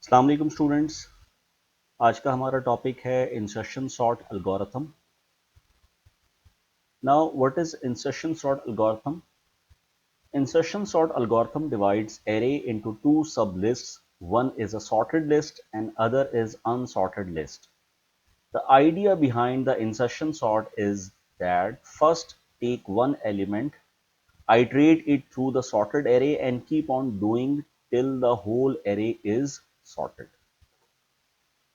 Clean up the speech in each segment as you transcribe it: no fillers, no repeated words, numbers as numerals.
अस्सलाम वालेकुम स्टूडेंट्स। आज का हमारा टॉपिक है insertion sort algorithm. Now what is insertion sort algorithm? Insertion sort algorithm divides array into two sublists. One is a sorted list and other is unsorted list. The idea behind the insertion sort is that first take one element, iterate it through the sorted array and keep on doing till the whole array is sorted.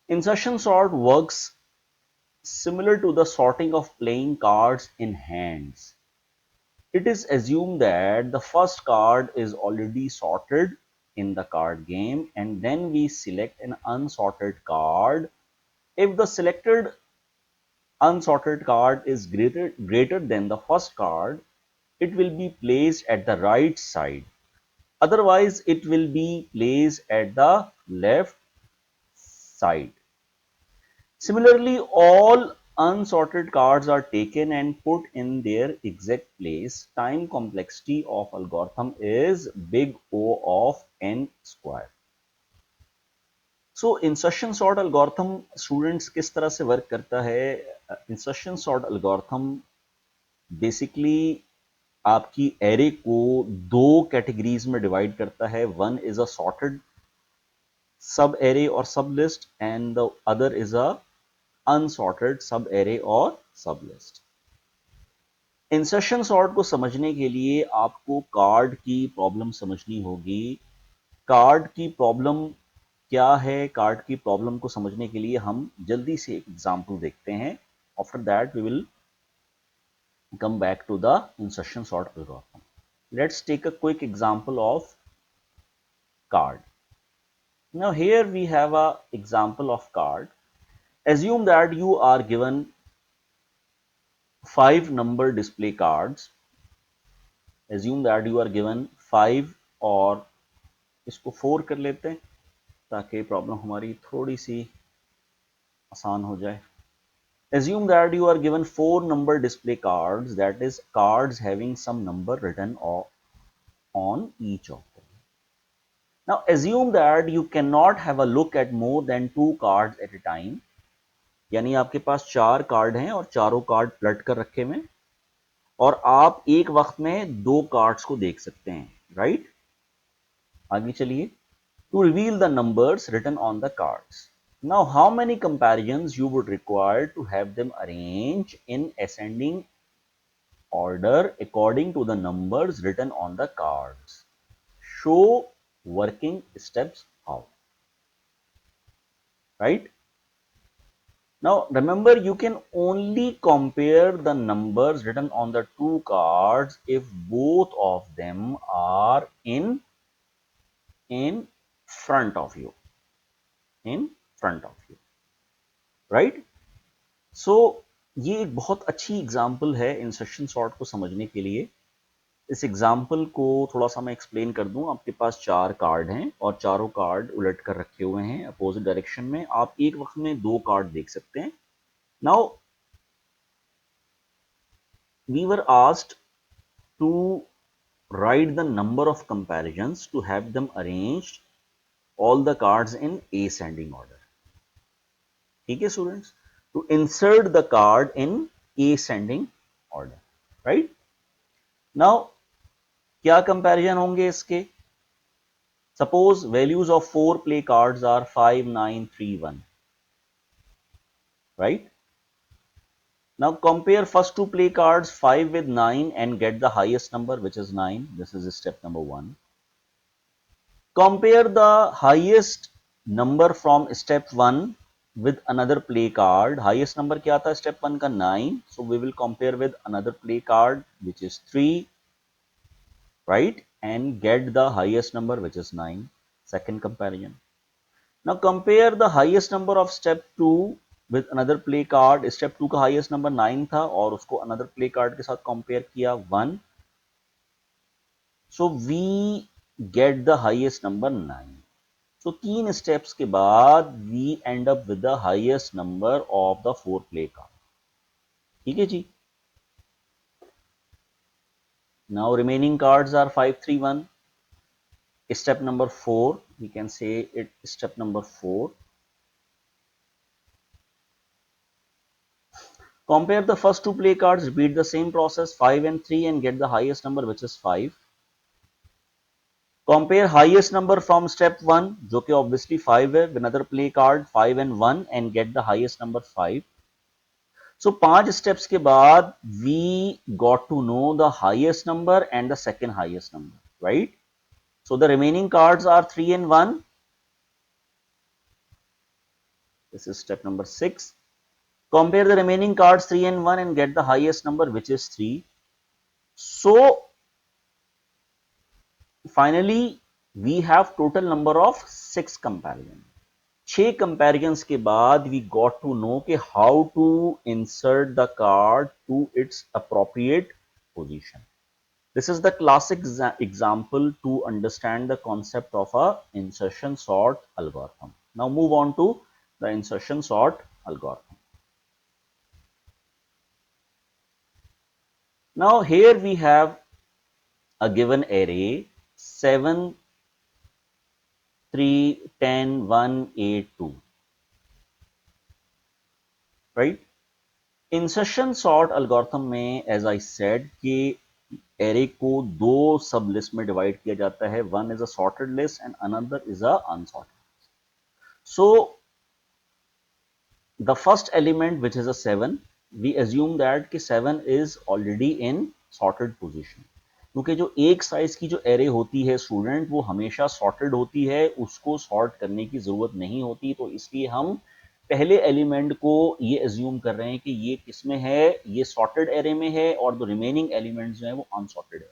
Insertion sort works similar to the sorting of playing cards in hands. It is assumed that the first card is already sorted in the card game and then we select an unsorted card. If the selected unsorted card is greater than the first card, it will be placed at the right side. Otherwise, it will be placed at the left side. Similarly, all unsorted cards are taken and put in their exact place. Time complexity of algorithm is big O of n square. So insertion sort algorithm students किस तरह से work करता है? Insertion sort algorithm basically आपकी array को दो categories में divide करता है. वन इज अ सॉर्टेड सब एरे और सब list and the other is a unsorted सब एरे और सब लिस्ट. इंसर्शन सॉर्ट को समझने के लिए आपको कार्ड की प्रॉब्लम समझनी होगी. कार्ड की प्रॉब्लम क्या है? कार्ड की प्रॉब्लम को समझने के लिए हम जल्दी से एक एग्जांपल देखते हैं. After that we will come back to the insertion sort algorithm. Let's take a quick example of card. Now here we have a example of card. Assume that you are given 5 number display cards. Assume that you are given 5 और इसको 4 कर लेते हैं ताकि problem हमारी थोड़ी सी आसान हो जाए. Assume that you are given 4 number display cards, that is cards having some number written on each of them. Now assume that you cannot have a look at more than 2 cards at a time. यानी आपके पास 4 card हैं और चारों card पलट कर रखे हुए हैं और आप एक वक्त में 2 कार्ड्स को देख सकते हैं. राइट, आगे चलिए. To reveal the numbers written on the cards. Now, how many comparisons you would require to have them arranged in ascending order according to the numbers written on the cards? Show working steps how. Right? Now, remember you can only compare the numbers written on the two cards if both of them are in front of you. In front of you. Right? सो ये एक बहुत अच्छी example है insertion sort को समझने के लिए. इस एग्जाम्पल को थोड़ा सा मैं एक्सप्लेन कर दूं. आपके पास 4 कार्ड हैं और चारों कार्ड उलट कर रखे हुए हैं अपोजिट डायरेक्शन में. आप एक वक्त में 2 कार्ड देख सकते हैं. Now we were asked to write the number of comparisons to have them arranged all the cards in ascending order. ठीक है students, to insert the card in ascending order. right? Now क्या comparison होंगे इसके? Suppose values of 4 play cards are 5 9 3 1. Right, now compare first two play cards 5 with 9 and get the highest number, which is 9. This is step number 1. Compare the highest number from step 1 with another play card. Highest number क्या था step 1 का? 9. So we will compare with another play card which is 3. right, and get the highest number which is 9. Second comparison. Now compare the highest number of step 2 with another play card. Step 2 का highest number 9 था और उसको another play card के साथ compare किया 1. So we get the highest number 9. So 3 steps के बाद we end up with the highest number of the 4 play card. ठीक है जी. Now remaining cards are 5 3 1. step number 4, we can say it step number 4. Compare the first two play cards, repeat the same process 5 and 3 and get the highest number which is 5. Compare highest number from step 1 जो कि obviously 5 है with another play card 5 and 1 and get the highest number 5. So 5 steps के बाद we got to know the highest number and the second highest number, right? So the remaining cards are 3 and 1. This is step number 6. Compare the remaining cards 3 and 1 and get the highest number which is 3. So finally we have total number of 6 comparisons. 6 comparisons के बाद we got to know कि how to insert the card to its appropriate position. This is the classic example to understand the concept of a insertion sort algorithm. Now move on to the insertion sort algorithm. Now here we have a given array 7, 3, 10, 1, 8, 2, right? Insertion sort algorithm में as I said कि array को दो sublist में divide किया जाता है. One is a sorted list and another is a unsorted. So the first element which is a 7, we assume that कि 7 is already in sorted position, क्योंकि जो एक साइज की जो एरे होती है स्टूडेंट वो हमेशा सॉर्टेड होती है, उसको सॉर्ट करने की जरूरत नहीं होती. तो इसलिए हम पहले एलिमेंट को ये एज्यूम कर रहे हैं कि ये किसमें है, ये सॉर्टेड एरे में है और जो रिमेनिंग एलिमेंट्स जो है वो अनसॉर्टेड है.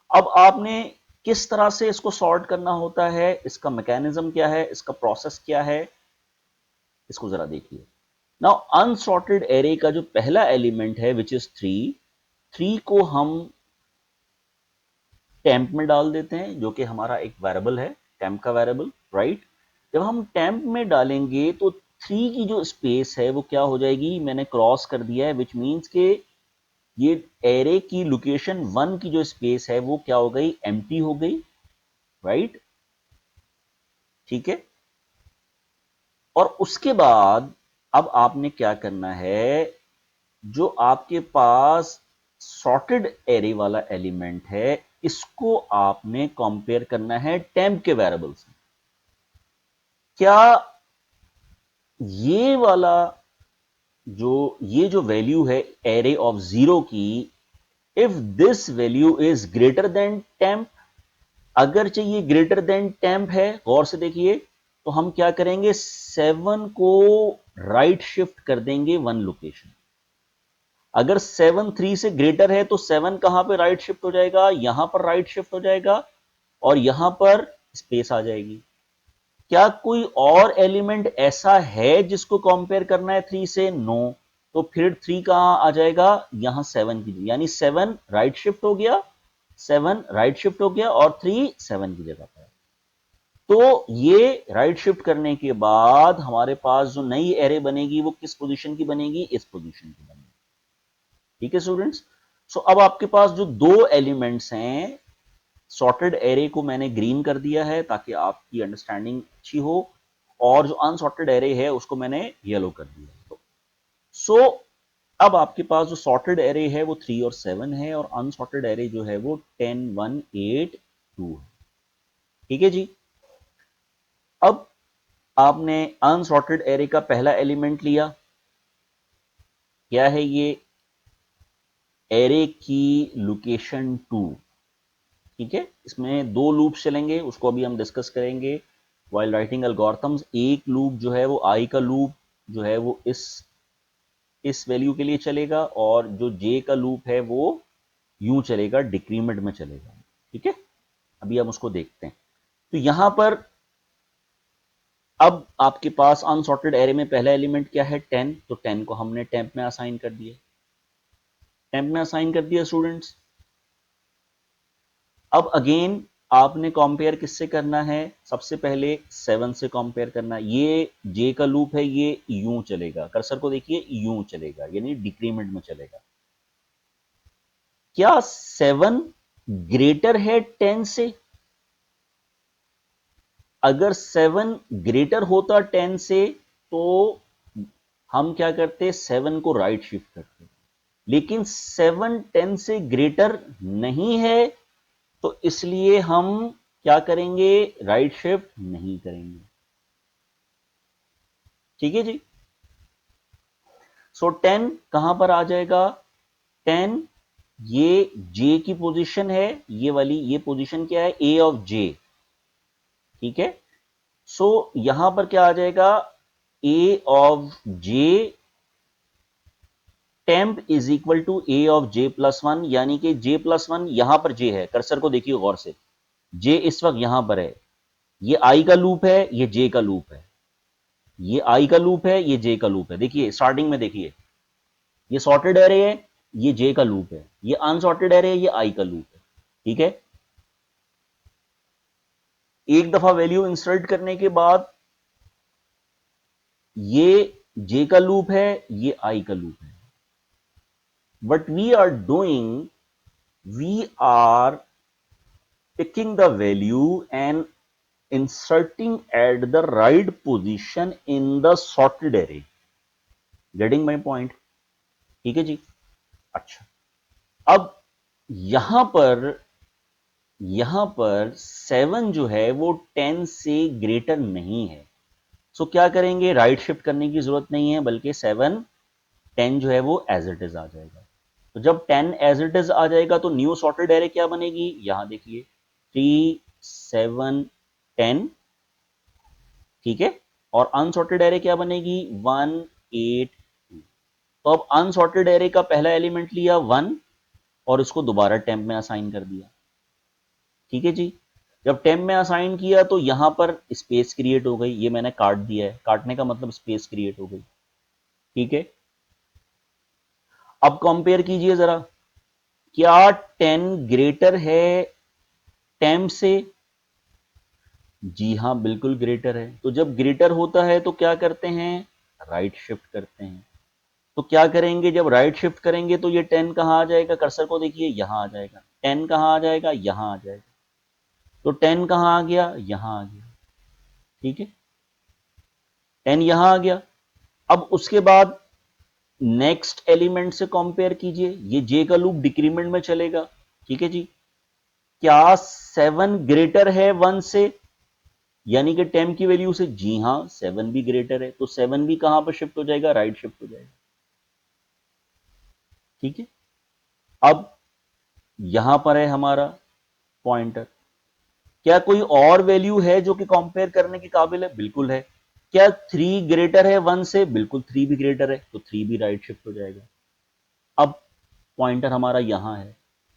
अब आपने किस तरह से इसको सॉर्ट करना होता है, इसका मैकेनिज्म क्या है, इसका प्रोसेस क्या है, इसको जरा देखिए. नाउ अनसॉर्टेड एरे का जो पहला एलिमेंट है विच इज 3 को हम टेम्प में डाल देते हैं, जो कि हमारा एक वेरिएबल है, टेम्प का वेरिएबल, राइट. जब हम टेम्प में डालेंगे तो 3 की जो स्पेस है वो क्या हो जाएगी, मैंने क्रॉस कर दिया है, विच मीन्स के ये एरे की लोकेशन 1 की जो स्पेस है वो क्या हो गई, एम्प्टी हो गई, राइट. ठीक है. और उसके बाद अब आपने क्या करना है, जो आपके पास सॉर्टेड एरे वाला एलिमेंट है इसको आपने कंपेयर करना है टेम्प के वेरिएबल से. क्या ये वाला ये जो वैल्यू है एरे ऑफ 0 की, if this value is greater than temp, अगर चाहिए ग्रेटर देन टेम्प है, गौर से देखिए, तो हम क्या करेंगे, 7 को राइट शिफ्ट कर देंगे 1 लोकेशन. अगर 7 3 से ग्रेटर है तो 7 कहां पे राइट शिफ्ट हो जाएगा, यहां पर राइट शिफ्ट हो जाएगा और यहां पर स्पेस आ जाएगी. क्या कोई और एलिमेंट ऐसा है जिसको कंपेयर करना है 3 से, नो. तो फिर 3 कहां आ जाएगा, यहां 7 की, यानी 7 राइट शिफ्ट हो गया, 7 राइट शिफ्ट हो गया और 3 7 की जगह पर. तो ये राइट शिफ्ट करने के बाद हमारे पास जो नई एरे बनेगी वो किस पोजीशन की बनेगी, इस पोजीशन की बनेगी. ठीक है स्टूडेंट्स. सो अब आपके पास जो दो एलिमेंट्स हैं, सॉर्टेड एरे को मैंने ग्रीन कर दिया है ताकि आपकी अंडरस्टैंडिंग अच्छी हो, और जो अनसॉर्टेड एरे है उसको मैंने येलो कर दिया. सो अब आपके पास जो सॉर्टेड एरे है वो 3 और 7 है और अनसॉर्टेड एरे जो है वो 10 1 8 2 है. ठीक है जी. अब आपने अनसॉर्टेड एरे का पहला एलिमेंट लिया, क्या है ये, एरे की लोकेशन 2. ठीक है. इसमें दो लूप चलेंगे, उसको अभी हम डिस्कस करेंगे व्हाइल राइटिंग एल्गोरिथम्स. एक लूप जो है वो आई का लूप जो है वो इस वैल्यू के लिए चलेगा और जो जे का लूप है वो यूं चलेगा, डिक्रीमेंट में चलेगा. ठीक है. अभी हम उसको देखते हैं. तो यहां पर अब आपके पास अनसॉर्टेड एरे में पहला एलिमेंट क्या है, 10. तो 10 को हमने टेम्प में असाइन कर दिया, टेम्प में असाइन कर दिया स्टूडेंट्स. अब अगेन आपने कंपेयर किससे करना है, सबसे पहले 7 से कंपेयर करना है. ये जे का लूप है, ये यूं चलेगा, कर्सर को देखिए, यूं चलेगा यानी डिक्रीमेंट में चलेगा. क्या 7 ग्रेटर है 10 से, अगर 7 ग्रेटर होता 10 से तो हम क्या करते, 7 को राइट शिफ्ट करते, लेकिन 7 10 से ग्रेटर नहीं है तो इसलिए हम क्या करेंगे, राइट शिफ्ट नहीं करेंगे। ठीक है जी। सो 10 कहां पर आ जाएगा, 10 ये जे की पोजीशन है, ये वाली ये पोजीशन क्या है, ए ऑफ जे। ठीक है, सो यहां पर क्या आ जाएगा, A of J temp is equal to A of J plus one, यानी कि जे प्लस वन, यहां पर जे है, कर्सर को देखिए गौर से, जे इस वक्त यहां पर है, ये आई का लूप है, ये जे का लूप है, ये आई का लूप है, ये जे का लूप है। देखिए स्टार्टिंग में देखिए, ये सॉर्टेड एरे है, ये जे का लूप है, ये अनसॉर्टेड एरे है, ये आई का लूप है। ठीक है, एक दफा वैल्यू इंसर्ट करने के बाद ये जे का लूप है, ये आई का लूप है। what we are doing, we are picking the value and inserting at the right position in the sorted array. Getting my point? ठीक है जी। अच्छा, अब यहां पर 7 जो है वो 10 से ग्रेटर नहीं है, सो क्या करेंगे, राइट शिफ्ट करने की जरूरत नहीं है, बल्कि 7 10 जो है वो एज इट इज आ जाएगा। तो जब 10 एज इट इज आ जाएगा तो न्यू सॉर्टेड एरे क्या बनेगी, यहां देखिए 3 7 10। ठीक है, और अनसॉर्टेड एरे क्या बनेगी, 1 8 2। तो अब अनसॉर्टेड एरे का पहला एलिमेंट लिया 1 और इसको दोबारा टेम्प में असाइन कर दिया। ठीक है जी, जब टेम्प में असाइन किया तो यहां पर स्पेस क्रिएट हो गई, ये मैंने काट दिया है, काटने का मतलब स्पेस क्रिएट हो गई। ठीक है, अब कंपेयर कीजिए जरा, क्या 10 ग्रेटर है टेम्प से, जी हां बिल्कुल ग्रेटर है। तो जब ग्रेटर होता है तो क्या करते हैं, राइट शिफ्ट करते हैं। तो क्या करेंगे, जब राइट शिफ्ट करेंगे तो ये 10 कहां आ जाएगा, कर्सर को देखिए यहां आ जाएगा, 10 कहां आ जाएगा, यहां आ जाएगा। तो 10 कहां आ गया, यहां आ गया। ठीक है, 10 यहां आ गया। अब उसके बाद नेक्स्ट एलिमेंट से कंपेयर कीजिए, ये जे का लूप डिक्रीमेंट में चलेगा। ठीक है जी, क्या 7 ग्रेटर है 1 से, यानी कि 10 की वैल्यू से, जी हां 7 भी ग्रेटर है, तो 7 भी कहां पर शिफ्ट हो जाएगा, राइट शिफ्ट हो जाएगा। ठीक है, अब यहां पर है हमारा पॉइंटर, क्या कोई और वैल्यू है जो कि कंपेयर करने के काबिल है, बिल्कुल है। क्या 3 ग्रेटर है 1 से, बिल्कुल 3 भी ग्रेटर है, तो 3 भी राइट शिफ्ट हो जाएगा। अब पॉइंटर हमारा यहां है,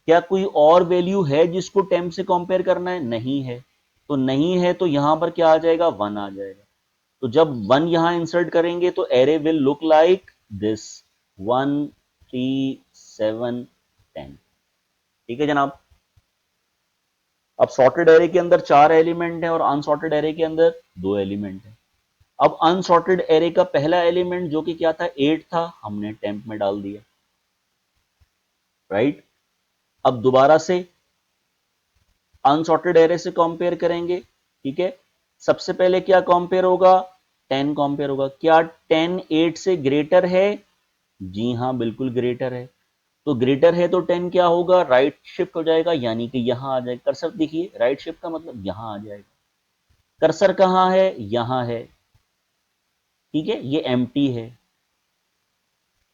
क्या कोई और वैल्यू है जिसको 10 से कंपेयर करना है, नहीं है, तो नहीं है, तो यहां पर क्या आ जाएगा, 1 आ जाएगा। तो जब 1 यहां इंसर्ट करेंगे तो array will look like this, 1 3 7 10। ठीक है जनाब, अब सॉर्टेड एरे के अंदर 4 एलिमेंट है और अनसॉर्टेड एरे के अंदर 2 एलिमेंट है। अब अनसॉर्टेड एरे का पहला एलिमेंट जो कि क्या था, 8 था, हमने टेम्प में डाल दिया। राइट, अब दोबारा से अनसॉर्टेड एरे से कंपेयर करेंगे। ठीक है, सबसे पहले क्या कंपेयर होगा, 10 कंपेयर होगा। क्या 10 8 से ग्रेटर है, जी हां बिल्कुल ग्रेटर है। तो ग्रेटर है तो 10 क्या होगा, राइट शिफ्ट हो जाएगा, यानी कि यहां आ जाएगा। कर्सर देखिए, राइट शिफ्ट का मतलब यहां आ जाएगा। कर्सर कहां है, यहां है। ठीक है, ये एम्प्टी है।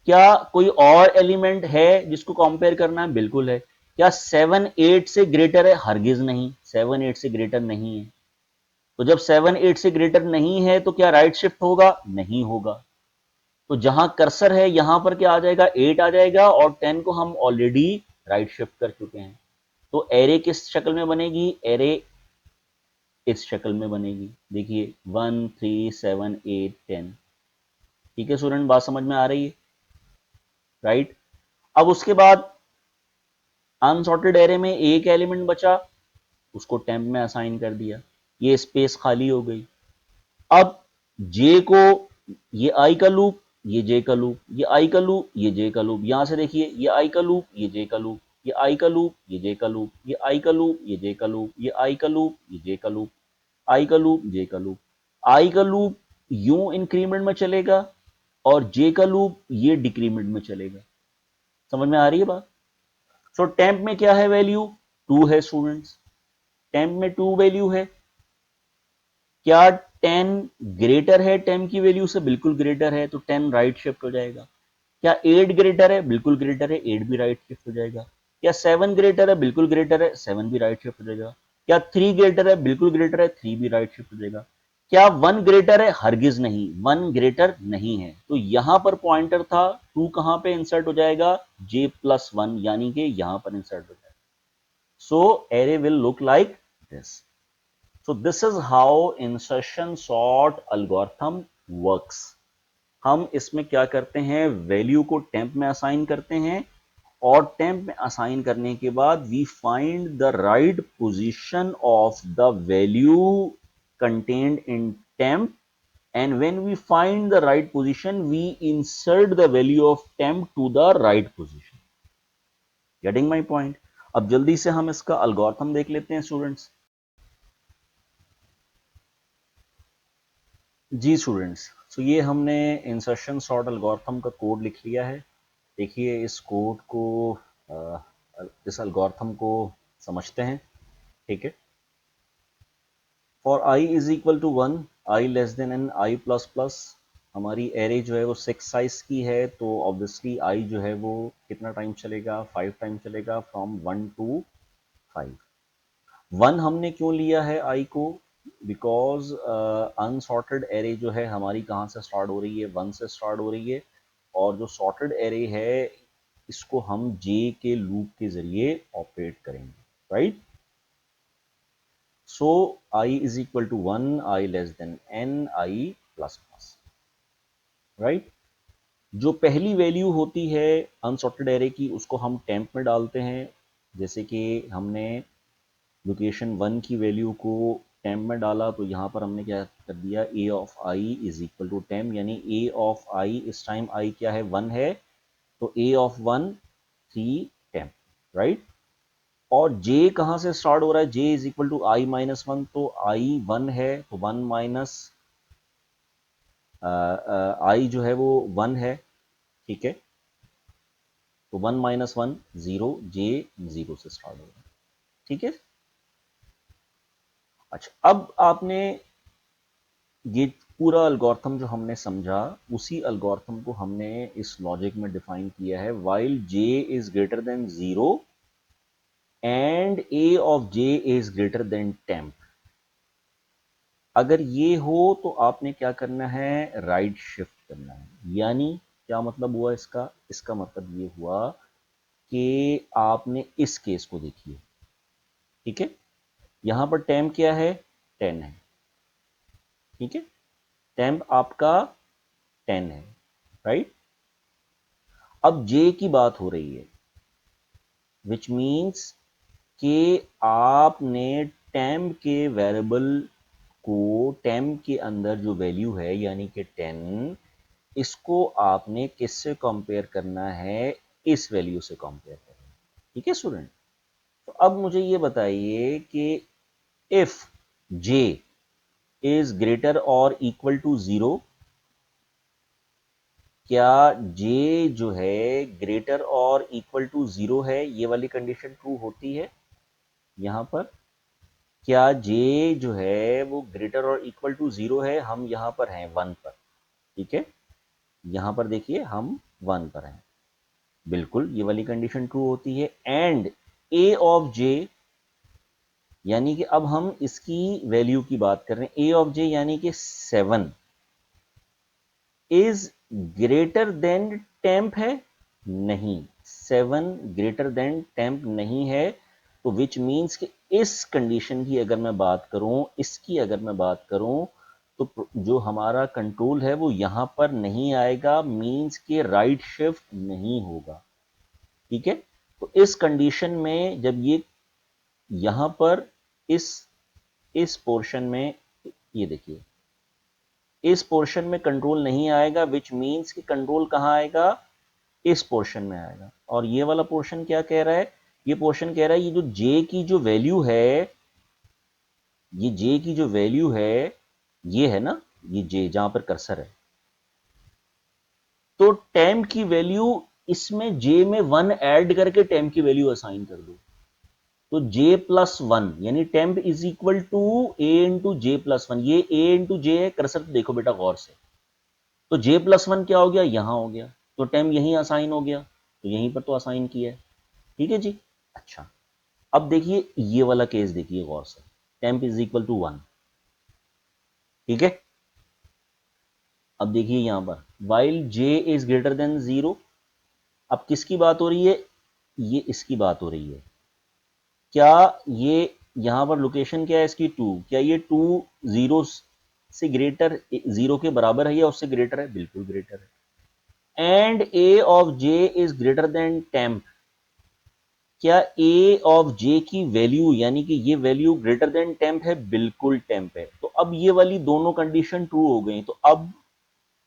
क्या कोई और एलिमेंट है जिसको कंपेयर करना है, बिल्कुल है। क्या 7 8 से ग्रेटर है, हरगिज नहीं, 7 8 से ग्रेटर नहीं है। तो जब 7 8 से ग्रेटर नहीं है तो क्या राइट शिफ्ट होगा, नहीं होगा। तो जहां कर्सर है यहां पर क्या आ जाएगा, 8 आ जाएगा, और 10 को हम ऑलरेडी राइट शिफ्ट कर चुके हैं। तो एरे किस शक्ल में बनेगी, एरे इस शक्ल में बनेगी। देखिए 1 3 7 8 10। ठीक है स्टूडेंट, बात समझ में आ रही है, राइट। अब उसके बाद अनसॉर्टेड एरे में एक एलिमेंट बचा, उसको टेम्प में असाइन कर दिया, ये स्पेस खाली हो गई। अब जे को, ये आई का लूप, ये जे का लूप, ये आई का लूप, ये जे का लूप, यहां से देखिए ये आई का लूप, ये जे का लूप, ये आई का लूप, ये जे का लूप, ये आई का लूप, ये जे का लूप, ये आई का लूप, ये जे का लूप। आई का लूप, जे का लूप। आई का लूप यूं इंक्रीमेंट में चलेगा और जे का लूप ये डिक्रीमेंट में चलेगा। समझ में आ रही है बात? सो टेम्प में क्या है वैल्यू? 2 है स्टूडेंट्स। टेम्प में 2 वैल्यू है। क्या 10 ग्रेटर है 10 की वैल्यू से? बिल्कुल ग्रेटर है, तो 10 राइट शिफ्ट हो जाएगा। क्या 8 ग्रेटर है? बिल्कुल ग्रेटर है, 8 भी राइट शिफ्ट हो जाएगा। क्या 7 ग्रेटर है? बिल्कुल ग्रेटर है, 7 भी राइट शिफ्ट हो जाएगा। क्या 3 ग्रेटर है? बिल्कुल ग्रेटर है, 3 भी राइट शिफ्ट हो जाएगा। क्या 1 ग्रेटर है? हरगिज नहीं, 1 ग्रेटर नहीं है। तो यहां पर पॉइंटर था, 2 कहां पे इंसर्ट हो जाएगा? j+1, यानी कि यहां पर इंसर्ट हो जाएगा। So array will look like this. So this is how insertion sort algorithm works. हम इसमें क्या करते हैं? वैल्यू को टेम्प में असाइन करते हैं और टेम्प में असाइन करने के बाद we find the right position of the value contained in temp, and when we find the right position we insert the value of temp to the right position. Getting my point? अब जल्दी से हम इसका algorithm देख लेते हैं students. जी students, तो ये हमने इंसर्शन सॉर्ट एल्गोरिथम का कोड लिख लिया है। देखिए इस कोड को, इस एल्गोरिथम को समझते हैं। ठीक है। For I is equal to 1, I less than N I plus plus. हमारी एरे जो है वो 6 साइज की है, तो ऑब्वियसली आई जो है वो कितना टाइम चलेगा? 5 टाइम चलेगा, फ्रॉम 1 टू 5। 1 हमने क्यों लिया है आई को? बिकॉज अनसॉर्टेड एरे जो है हमारी कहाँ से स्टार्ट हो रही है? 1 से स्टार्ट हो रही है। और जो सॉर्टेड एरे है इसको हम जे के लूप के जरिए ऑपरेट करेंगे, right? So I is equal to 1, I less than N I plus plus, right? जो पहली वैल्यू होती है अनसॉर्टेड एरे की उसको हम टेम्प में डालते हैं। जैसे कि हमने लोकेशन 1 की वैल्यू को टेम्प में डाला, तो यहाँ पर हमने क्या कर दिया? A of I is equal to temp, यानी ए ऑफ आई, इस टाइम आई क्या है? 1 है, तो ए ऑफ 1 3 टेम्प, राइट? और जे कहाँ से स्टार्ट हो रहा है? J is equal to I minus 1, तो आई 1 है, तो 1 माइनस आई जो है वो 1 है। ठीक है, तो 1 माइनस 1 0, जे 0 से स्टार्ट हो रहा है। ठीक है। अच्छा, अब आपने ये पूरा एल्गोरिथम जो हमने समझा, उसी एल्गोरिथम को हमने इस लॉजिक में डिफाइन किया है। While J is greater than 0 and A of J is greater than temp. अगर ये हो तो आपने क्या करना है? राइट शिफ्ट करना है। यानी क्या मतलब हुआ इसका? इसका मतलब ये हुआ कि आपने इस केस को देखिए। ठीक है, यहां पर टेम्प क्या है? 10 है। ठीक है, टेम्प आपका 10 है, राइट? अब जे की बात हो रही है, विच मीन्स कि आपने टेम्प के वेरिएबल को, टेम्प के अंदर जो वैल्यू है यानी कि 10, इसको आपने किससे कंपेयर करना है? इस वैल्यू से कंपेयर करना है। ठीक है स्टूडेंट? तो अब मुझे ये बताइए कि इफ जे इज ग्रेटर और इक्वल टू 0, क्या जे जो है ग्रेटर और इक्वल टू 0 है? ये वाली कंडीशन ट्रू होती है यहां पर। क्या जे जो है वो ग्रेटर और इक्वल टू 0 है? हम यहां पर हैं 1 पर। ठीक है, यहां पर देखिए हम 1 पर हैं, बिल्कुल ये वाली कंडीशन ट्रू होती है। एंड ए ऑफ जे, यानी कि अब हम इसकी वैल्यू की बात कर रहे हैं, ए ऑफ जे यानी कि 7 इज ग्रेटर देन टेम्प है? नहीं, 7 ग्रेटर देन टेम्प नहीं है। तो विच मीन्स कि इस कंडीशन की अगर मैं बात करूं, इसकी अगर मैं बात करूं, तो जो हमारा कंट्रोल है वो यहां पर नहीं आएगा, मीन्स के राइट शिफ्ट नहीं होगा। ठीक है, तो इस कंडीशन में जब ये यहां पर इस पोर्शन में, ये देखिए इस पोर्शन में कंट्रोल नहीं आएगा, विच मीन्स कि कंट्रोल कहां आएगा? इस पोर्शन में आएगा। और ये वाला पोर्शन क्या कह रहा है? ये पोर्शन कह रहा है ये जो जे की जो वैल्यू है ये जे की जो वैल्यू है ये है ना, ये जे जहां पर कर्सर है, तो टेम्प की वैल्यू इसमें जे में 1 ऐड करके टेम्प की वैल्यू असाइन कर दो। तो जे प्लस वन यानी temp is equal to A into J plus one. ये ए इंटू जे है, कर्सर तो देखो बेटा गौर से। तो जे प्लस वन क्या हो गया, यहां हो गया, तो टेम्प यहीं असाइन हो गया, तो यहीं पर तो असाइन किया है। ठीक है जी। अच्छा, अब देखिए ये वाला केस देखिए गौर से, टेम्प इज इक्वल टू 1। ठीक है, अब देखिए यहां पर while J is greater than 0, अब किसकी बात हो रही है, ये इसकी बात हो रही है। क्या ये यहां पर लोकेशन क्या है इसकी 2, क्या ये 2 जीरो से ग्रेटर, 0 के बराबर है या उससे ग्रेटर है, बिल्कुल ग्रेटर है। And A of J is greater than temp, क्या ए ऑफ जे की वैल्यू यानी कि ये वैल्यू ग्रेटर देन टेम्प है, बिल्कुल टेम्प है। तो अब ये वाली दोनों कंडीशन ट्रू हो गई, तो अब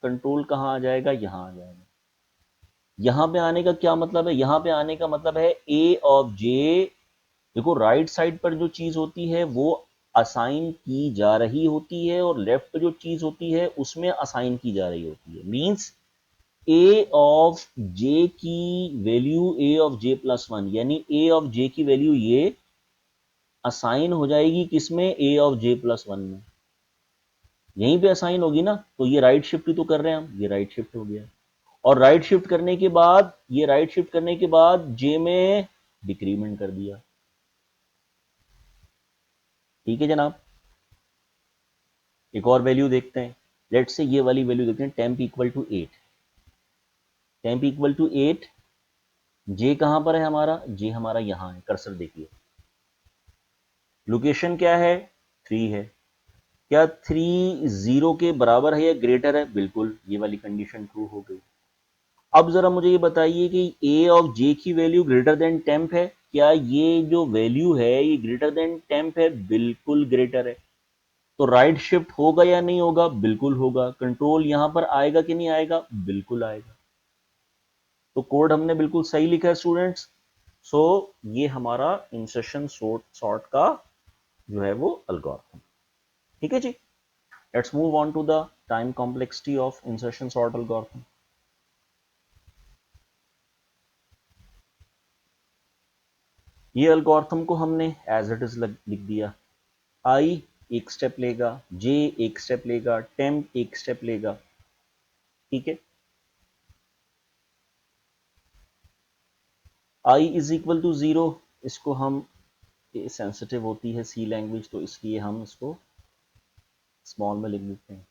कंट्रोल कहां आ जाएगा, यहां आ जाएगा। यहां पे आने का क्या मतलब है, यहां पे आने का मतलब है ए ऑफ जे, देखो राइट साइड पर जो चीज होती है वो असाइन की जा रही होती है और लेफ्ट पे जो चीज होती है उसमें असाइन की जा रही होती है। मींस ए ऑफ जे की value A of J plus one, यानी ए ऑफ जे की वैल्यू ये असाइन हो जाएगी किसमें, ए ऑफ जे प्लस वन में, यहीं पे असाइन होगी ना। तो ये राइट शिफ्ट ही तो कर रहे हैं हम, ये राइट शिफ्ट हो गया। और राइट शिफ्ट करने के बाद, ये राइट शिफ्ट करने के बाद जे में डिक्रीमेंट कर दिया। ठीक है जनाब, एक और वैल्यू देखते हैं। लेट से ये वाली वैल्यू देखते हैं, temp equal to 8। Temp equal to 8, J कहां पर है हमारा, जे हमारा यहां है, कर्सर देखिए। लोकेशन क्या है, 3 है। क्या 3 0 के बराबर है या ग्रेटर है, बिल्कुल, ये वाली कंडीशन ट्रू हो गई। अब जरा मुझे ये बताइए कि ए ऑफ जे की वैल्यू ग्रेटर देन टेम्प है, क्या ये जो वैल्यू है ये ग्रेटर देन टेम्प है, बिल्कुल ग्रेटर है। तो राइट शिफ्ट होगा या नहीं होगा, बिल्कुल होगा। कंट्रोल यहां पर आएगा कि नहीं आएगा, बिल्कुल आएगा। तो कोड हमने बिल्कुल सही लिखा है स्टूडेंट्स। सो ये हमारा इंसर्शन सॉर्ट का जो है वो अल्गोरिथम। ठीक है जी, let's move on to the time complexity of insertion sort algorithm. ये अल्गोरिथम को हमने एज इट इज लिख दिया। आई एक स्टेप लेगा, जे एक स्टेप लेगा, टेम्प एक स्टेप लेगा। ठीक है, आई इज इक्वल टू 0, इसको हम, सेंसिटिव होती है सी लैंग्वेज तो इसलिए हम इसको स्मॉल में लिख देते हैं।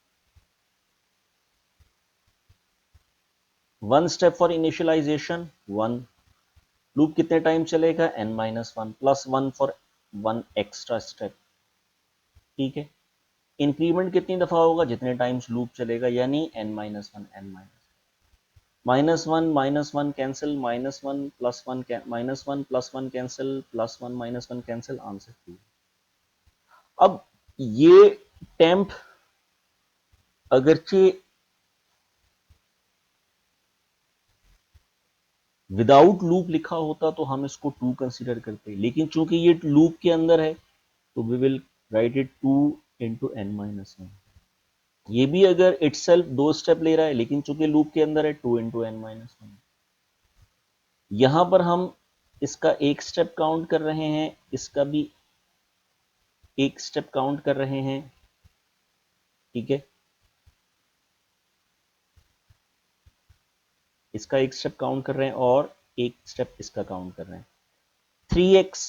1 स्टेप फॉर इनिशियलाइजेशन 1, लूप कितने टाइम चलेगा, n-1 plus 1 for 1 extra step. ठीक है, इंक्रीमेंट कितनी दफा होगा, जितने टाइम्स लूप चलेगा, यानी n-1 -1 cancel, -1 cancel, +1 cancel, answer 2। अब ये टेम्प अगरचे विदाउट लूप लिखा होता तो हम इसको 2 कंसीडर करते, लेकिन चूंकि ये लूप के अंदर है तो we will write it 2 into n-1। ये भी अगर इटसेल्फ 2 स्टेप ले रहा है, लेकिन चूंकि लूप के अंदर है 2 इंटू n-1। यहां पर हम इसका एक स्टेप काउंट कर रहे हैं, इसका भी एक स्टेप काउंट कर रहे हैं। ठीक है, इसका एक स्टेप काउंट कर रहे हैं और एक स्टेप इसका काउंट कर रहे हैं। 3x,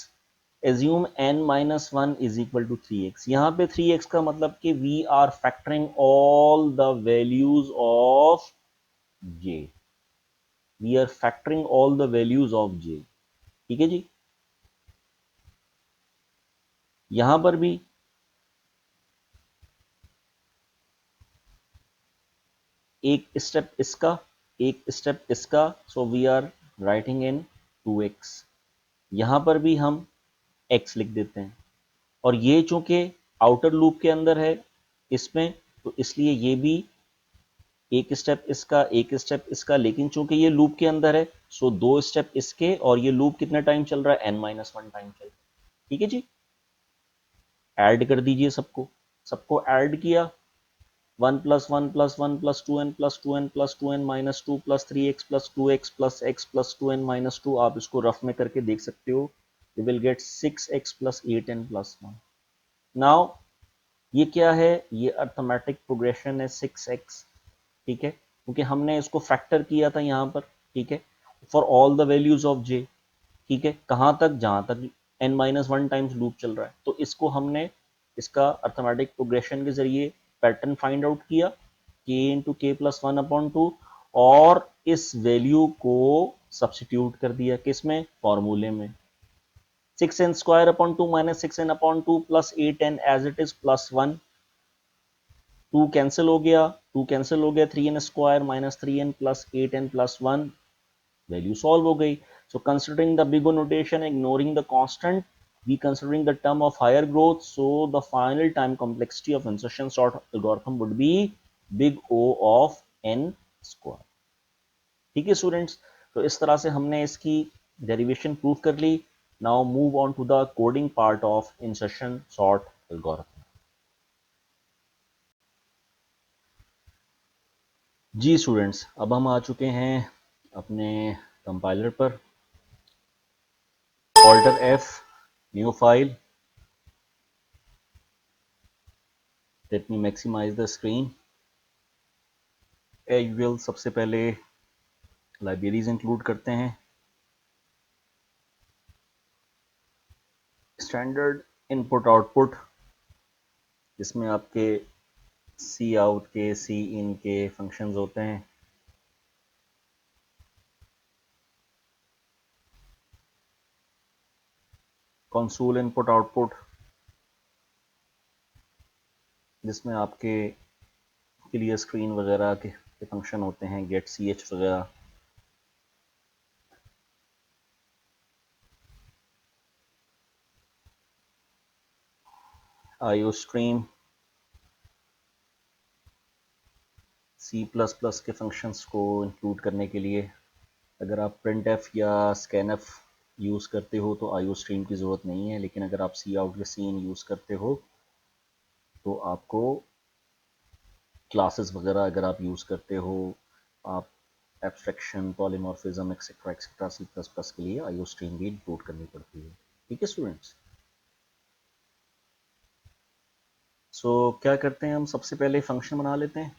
assume n-1 is equal to 3x। यहां पे 3x का मतलब कि we are factoring all the values of j, we are factoring all the values of j। ठीक है जी, यहां पर भी एक स्टेप इसका, एक स्टेप इसका, so we are writing in 2x। यहां पर भी हम x लिख देते हैं, और ये चूंकि आउटर लूप के अंदर है इसमें, तो इसलिए ये भी एक स्टेप इसका, एक स्टेप इसका, लेकिन चूंकि ये लूप के अंदर है सो 2 स्टेप इसके, और ये लूप कितना टाइम चल रहा है, n-1 टाइम चल रहा है। ठीक है जी, ऐड कर दीजिए सबको, सबको ऐड किया, 1+1+1+2n+2n+2n-2 आप इसको रफ में करके देख सकते हो, you will get 6x+8n+1। Now ये क्या है, ये अर्थमेटिक प्रोग्रेशन है 6x, ठीक है, क्योंकि हमने इसको फैक्टर किया था यहाँ पर, ठीक है, for all the values of j, ठीक है, कहाँ तक, जहाँ तक n-1 टाइम्स लूप चल रहा है, तो इसको हमने इसका अर्थमेटिक प्रोग्रेशन के जरिए पैटर्न फाइंड आउट किया, k इंटू के प्लस 1/2, और इस वैल्यू को सब्सटीट्यूट कर दिया किसमें, फॉर्मूले में, 6n² 2 - 6n/2 plus 8n as it is plus 1, 2 cancel हो गया, 2 कैंसिल हो गया, 3n² - 3n plus 8n plus 1, value solve हो गई। So considering the big O notation, ignoring the constant, we considering the term of higher growth, so the final time complexity of insertion sort algorithm would be big O of n²। ठीक है students, तो इस तरह से हमने इसकी derivation prove कर ली। Now move on to the coding part of insertion sort algorithm. जी स्टूडेंट्स, अब हम आ चुके हैं अपने कंपाइलर पर। Alt F, new file, let me maximize the screen. As usual सबसे पहले लाइब्रेरीज इंक्लूड करते हैं, स्टैंडर्ड इनपुट आउटपुट, जिसमें आपके सी आउट के, सी इन के फंक्शंस होते हैं, कंसोल इनपुट आउटपुट, जिसमें आपके क्लियर स्क्रीन वगैरह के फंक्शन होते हैं, गेट सी एच वगैरह, IO stream, C plus plus के फंक्शंस को इंक्लूड करने के लिए अगर आप प्रिंट एफ या स्कैन एफ यूज़ करते हो तो आईओ स्ट्रीम की ज़रूरत नहीं है, लेकिन अगर आप सी आउट या सी इन यूज़ करते हो तो आपको क्लासेस वगैरह अगर आप यूज़ करते हो, आप abstraction, polymorphism etcetera etcetera C plus plus के लिए आईओ स्ट्रीम भी इंक्लूड करनी पड़ती है। ठीक है स्टूडेंट्स, सो क्या करते हैं हम, सबसे पहले फंक्शन बना लेते हैं।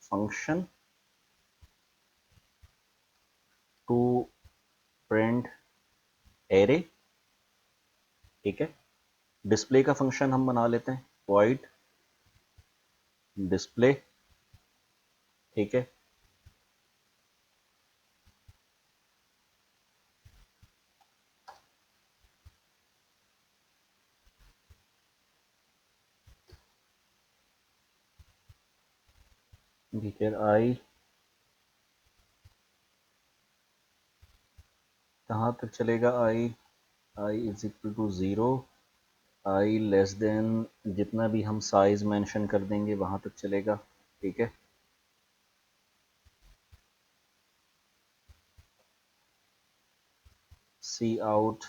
फंक्शन टू प्रिंट एरे, ठीक है। डिस्प्ले का फंक्शन हम बना लेते हैं, वॉइड डिस्प्ले, ठीक है। फिर आई कहाँ तक चलेगा, I is equal to 0, I less than जितना भी हम साइज मेंशन कर देंगे वहां तक चलेगा, ठीक है। सी आउट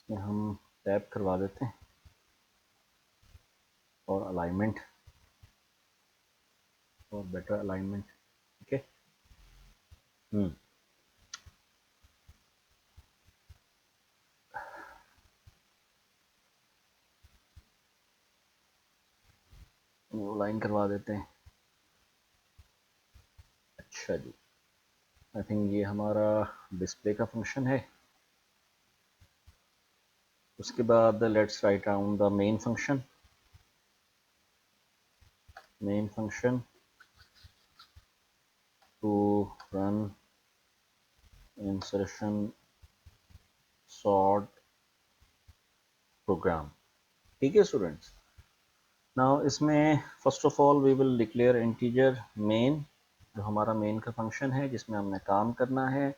में हम टैप करवा देते हैं और अलाइनमेंट, और बेटर अलाइनमेंट, ठीक है। वो लाइन करवा देते हैं। अच्छा जी, आई थिंक ये हमारा डिस्प्ले का फंक्शन है। उसके बाद let's write down the main function. Main function to run insertion sort program, ठीक है स्टूडेंट्स। नाउ इसमें first of all we will declare integer main, जो हमारा मेन का फंक्शन है जिसमें हमने काम करना है।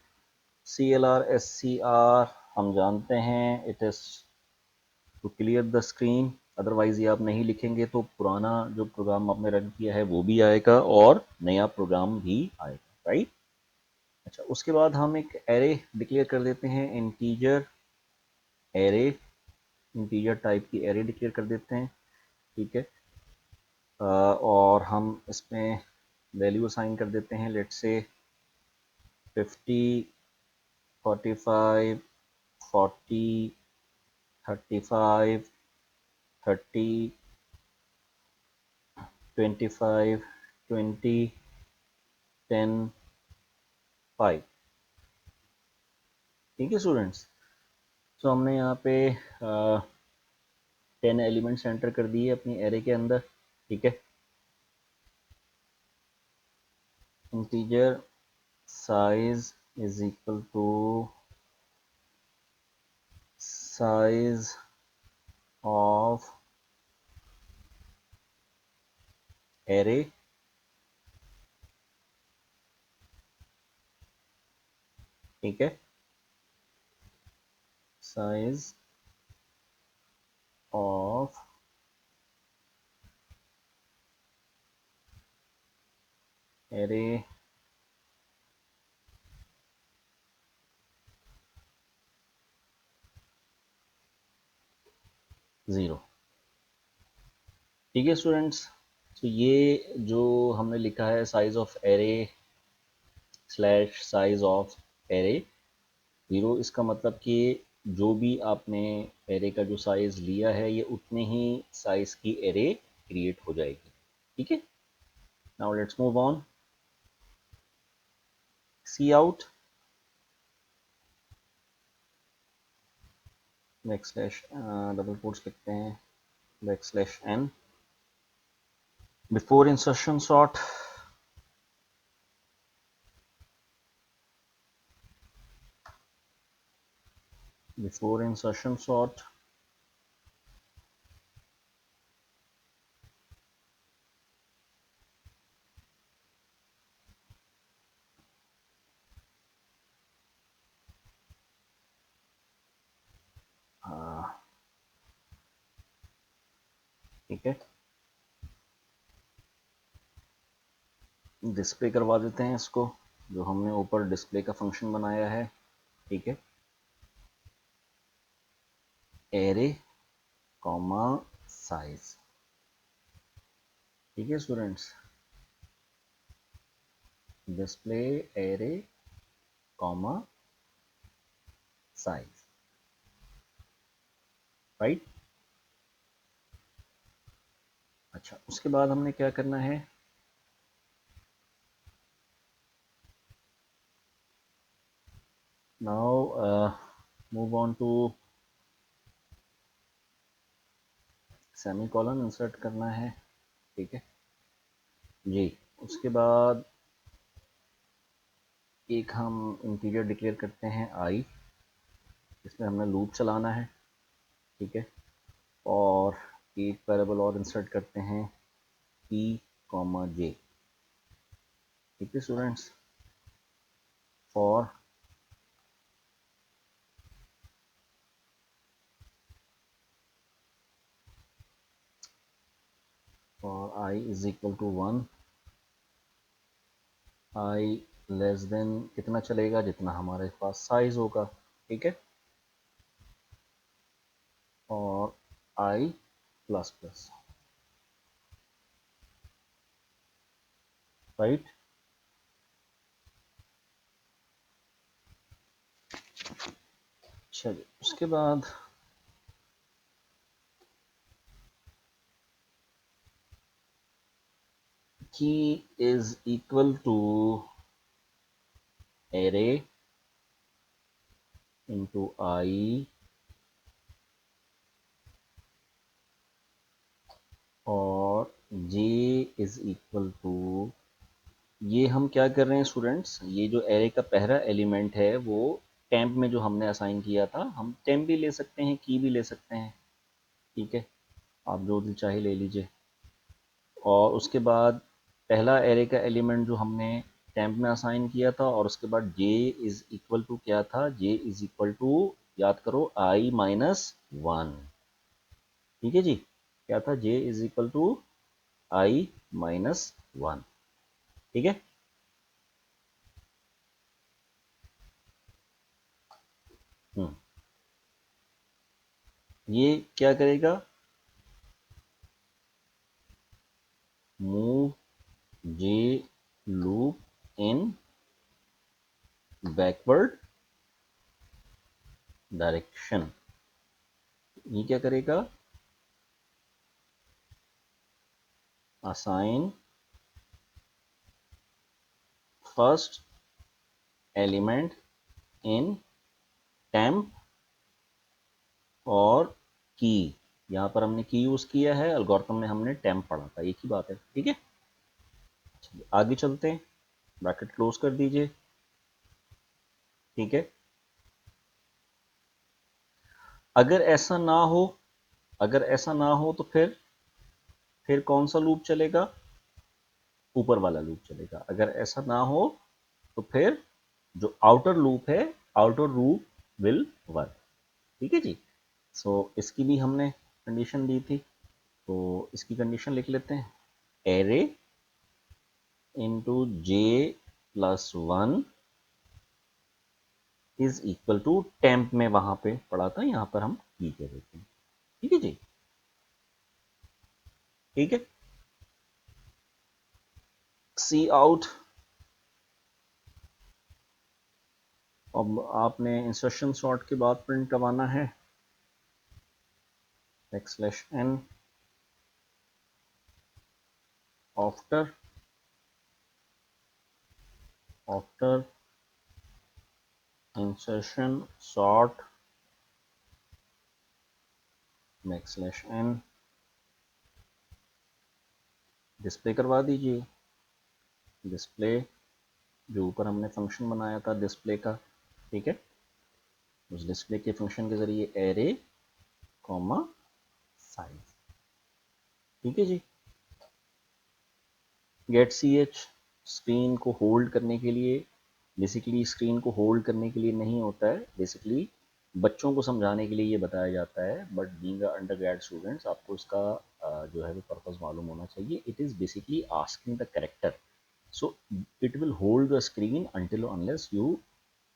CLR SCR हम जानते हैं, it is to clear the screen, otherwise ये आप नहीं लिखेंगे तो पुराना जो प्रोग्राम आपने रन किया है वो भी आएगा और नया प्रोग्राम भी आएगा, राइट। अच्छा, उसके बाद हम एक एरे डिक्लेयर कर देते हैं, इंटीजर एरे, इंटीजर टाइप की एरे डिक्लेयर कर देते हैं, ठीक है। और हम इसमें वैल्यू असाइन कर देते हैं, लेट्स से 50, 45, 40, 35, 30, 25, 20, 10, 5, ठीक है स्टूडेंट्स। तो हमने यहाँ पे 10 एलिमेंट्स एंटर कर दिए अपनी एरे के अंदर, ठीक है। Integer size is equal to size of array, ठीक है, साइज ऑफ एरे ज़ीरो, ठीक है स्टूडेंट्स। तो ये जो हमने लिखा है size of array slash size of array zero, इसका मतलब कि जो भी आपने एरे का जो साइज लिया है ये उतने ही साइज की एरे क्रिएट हो जाएगी, ठीक है। Now let's move on. C out back slash double quotes लिखते हैं, back slash N before insertion sort, before insertion sort ठीक है, डिस्प्ले करवा देते हैं इसको, जो हमने ऊपर डिस्प्ले का फंक्शन बनाया है, ठीक है। एरे कॉमा साइज, ठीक है students, display array comma size, right. अच्छा, उसके बाद हमने क्या करना है, now move on to semicolon insert करना है, ठीक है जी। उसके बाद एक हम इंटीजर डिक्लेयर करते हैं आई, इसमें हमने लूप चलाना है, ठीक है। और एक वेरिएबल और इंसर्ट करते हैं पी कॉमा जे, ठीक है students, for I is equal to 1, I less than कितना चलेगा, जितना हमारे पास साइज होगा, ठीक है। और आई प्लस प्लस, राइट। चलिए उसके बाद key is equal to array into I और जे इज इक्वल टू, ये हम क्या कर रहे हैं स्टूडेंट्स, ये जो एरे का पहला एलिमेंट है वो टेम्प में जो हमने असाइन किया था, हम टेम्प भी ले सकते हैं, की भी ले सकते हैं, ठीक है, आप जो दिल चाहे ले लीजिए। और उसके बाद पहला एरे का एलिमेंट जो हमने टेम्प में असाइन किया था, और उसके बाद जे इज इक्वल टू क्या था, जे इज इक्वल टू याद करो आई माइनस वन, ठीक है जी। क्या था, j is equal to i minus 1। ठीक है, ये क्या करेगा, move j loop in backward direction. ये क्या करेगा, assign first element in temp और की। यहाँ पर हमने की यूज किया है, एल्गोरिथम में हमने टेम्प पढ़ा था, एक ही बात है। ठीक है, आगे चलते हैं, ब्रैकेट क्लोज कर दीजिए। ठीक है, अगर ऐसा ना हो, अगर ऐसा ना हो तो फिर कौन सा लूप चलेगा, ऊपर वाला लूप चलेगा। अगर ऐसा ना हो तो फिर जो आउटर लूप है, आउटर लूप विल वर्क। ठीक है जी, सो इसकी भी हमने कंडीशन दी थी, तो इसकी कंडीशन लिख लेते हैं, array into J plus 1 is equal to temp में वहां पे पढ़ा था, यहां पर हम की कह देते हैं। ठीक है जी, ठीक है, सी आउट। अब आपने इंसर्शन सॉर्ट के बाद प्रिंट करवाना है \n after insertion sort \n display करवा दीजिए। डिस्प्ले जो ऊपर हमने फंक्शन बनाया था डिस्प्ले का, ठीक है, उस डिस्प्ले के फंक्शन के जरिए एरे कॉमा साइज। ठीक है जी, गेट सी एच स्क्रीन को होल्ड करने के लिए, बेसिकली स्क्रीन को होल्ड करने के लिए नहीं होता है, बेसिकली बच्चों को समझाने के लिए ये बताया जाता है, but being a under grade students आपको इसका जो है वो पर्पस मालूम होना चाहिए। It is basically asking the character, so it will hold the screen until unless you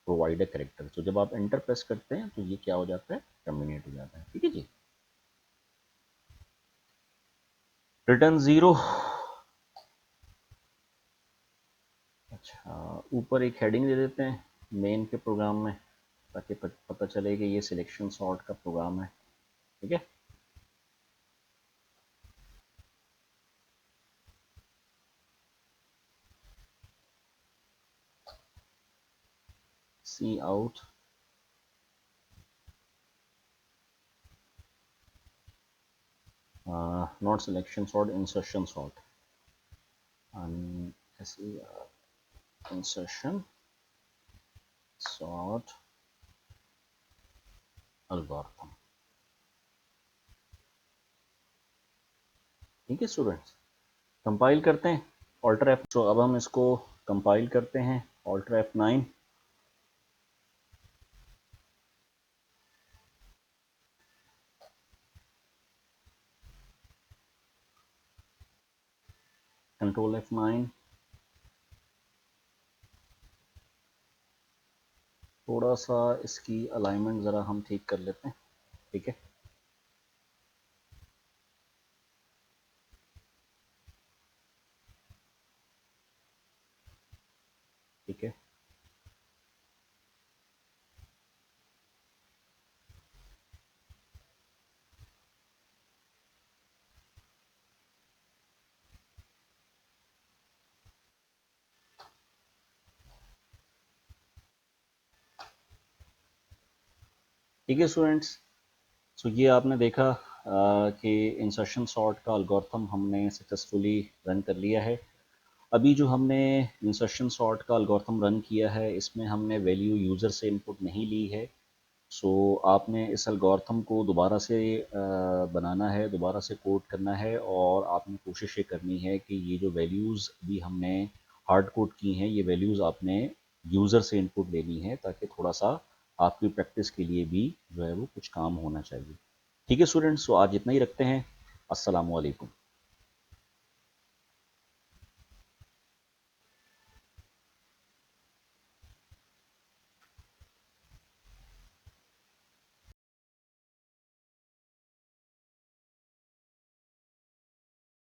provide a character. तो जब आप एंटर प्रेस करते हैं तो ये क्या हो जाता है, टर्मिनेट हो जाता है। ठीक है जी, रिटर्न 0। अच्छा, ऊपर एक हेडिंग दे देते हैं मेन के प्रोग्राम में, ताकि पता चले कि ये सिलेक्शन सॉर्ट का प्रोग्राम है। ठीक है, c out not selection sort, insertion sort, insertion sort algorithm. ठीक है स्टूडेंट्स, कंपाइल करते हैं ऑल्टर एफ। तो अब हम इसको कंपाइल करते हैं ऑल्टर F9। कंट्रोल F9, थोड़ा सा इसकी अलाइनमेंट ज़रा हम ठीक कर लेते हैं। ठीक है, ठीक है, ठीक है स्टूडेंट्स। सो ये आपने देखा कि इंसर्शन सॉर्ट का एल्गोरिथम हमने सक्सेसफुली रन कर लिया है। अभी जो हमने इंसर्शन सॉर्ट का एल्गोरिथम रन किया है, इसमें हमने वैल्यू यूज़र से इनपुट नहीं ली है। सो आपने इस एल्गोरिथम को दोबारा से बनाना है, दोबारा से कोड करना है, और आपने कोशिश ये करनी है कि ये जो वैल्यूज़ भी हमने हार्ड कोड की हैं, ये वैल्यूज़ आपने यूज़र से इनपुट लेनी है, ताकि थोड़ा सा आपकी प्रैक्टिस के लिए भी जो है वो कुछ काम होना चाहिए। ठीक है स्टूडेंट्स, तो आज इतना ही रखते हैं। Assalamu alaikum.